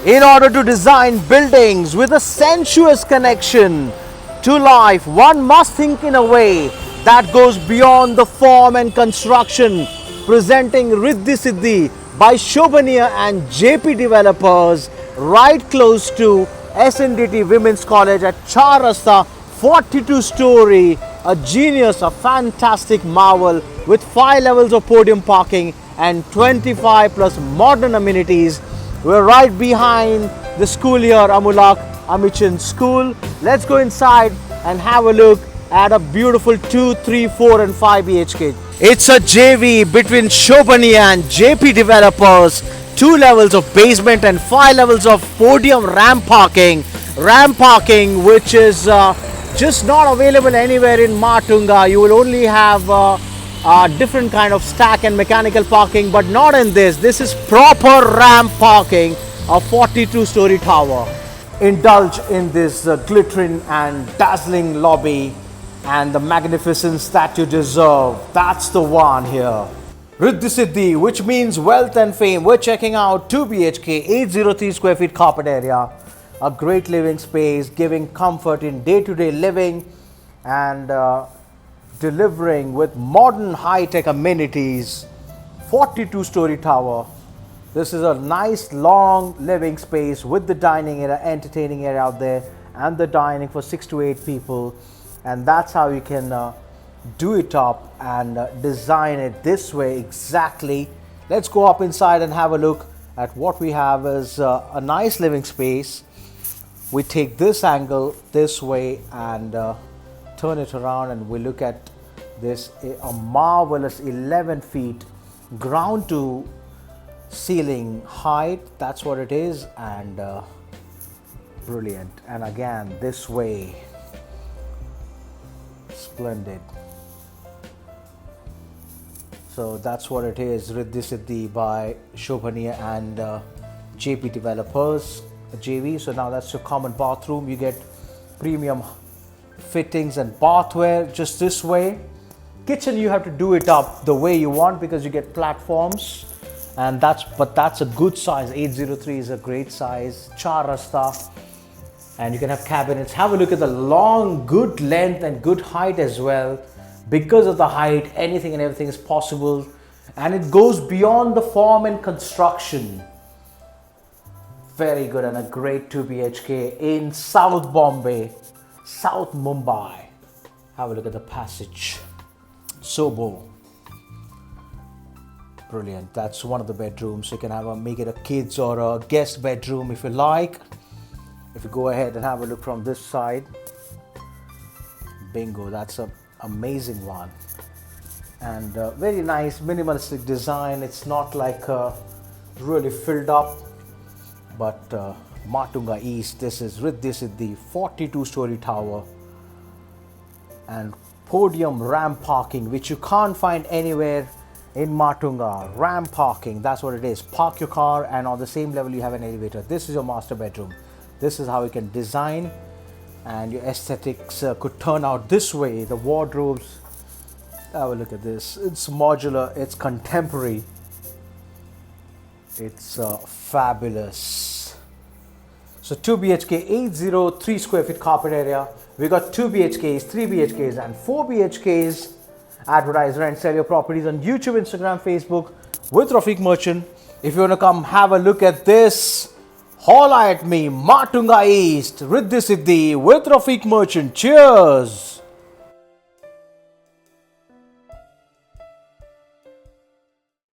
In order to design buildings with a sensuous connection to life, one must think in a way that goes beyond the form and construction. Presenting Riddhi Siddhi by Sobhaniye and JP developers right close to SNDT Women's College at Charasta, 42-story, a genius, a fantastic marvel with 5 levels of podium parking and 25 plus modern amenities. We're right behind the school here, Amulakh, Amichand school. Let's go inside and have a look at a beautiful 2, 3, 4 and 5 BHK. It's a JV between Sobhaniye and JP developers. 2 levels of basement and 5 levels of podium ramp parking. Ramp parking which is just not available anywhere in Matunga. You will only have different kind of stack and mechanical parking, but not in this. This is proper ramp parking, a 42-story tower. Indulge in this glittering and dazzling lobby and the magnificence that you deserve. That's the one here. Riddhi Siddhi, which means wealth and fame. We're checking out 2 BHK, 803 square feet carpet area. A great living space, giving comfort in day-to-day living and delivering with modern high-tech amenities. 42-story tower. This is a nice long living space with the dining area, entertaining area out there, and the dining for 6 to 8 people. And that's how you can do it up and design it this way exactly. Let's go up inside and have a look at what we have. Is a nice living space. We take this angle this way and turn it around, and we look at this, a marvelous 11 feet ground to ceiling height. That's what it is, and brilliant. And again this way, splendid. So that's what it is. Riddhi Siddhi by Sobhaniye and JP developers, JV. So now that's your common bathroom. You get premium fittings and bathware just this way. Kitchen, you have to do it up the way you want because you get platforms, and that's a good size. 803 is a great size. Charasta, and you can have cabinets. Have a look at the long, good length and good height as well. Because of the height, anything and everything is possible, and it goes beyond the form and construction. Very good, and a great 2 BHK in South Bombay, South Mumbai. Have a look at the passage. Sobo. Brilliant. That's one of the bedrooms. You can make it a kids or a guest bedroom if you like. If you go ahead and have a look from this side, bingo, that's an amazing one. And very nice minimalistic design. It's not like really filled up, but Matunga East. This is Riddhi Siddhi, 42-story tower and podium ramp parking, which you can't find anywhere in Matunga. Ramp parking, that's what it is. Park your car, and on the same level you have an elevator. This is your master bedroom. This is how you can design, and your aesthetics could turn out this way. The wardrobes, have a look at this. It's modular, it's contemporary, it's fabulous. So 2 BHK, 803 square feet carpet area. We got 2 BHKs, 3 BHKs and 4 BHKs. Advertise, rent, sell your properties on YouTube, Instagram, Facebook with Rafiq Merchant. If you want to come have a look at this, holla at me. Matunga East, Riddhi Siddhi with Rafiq Merchant. Cheers.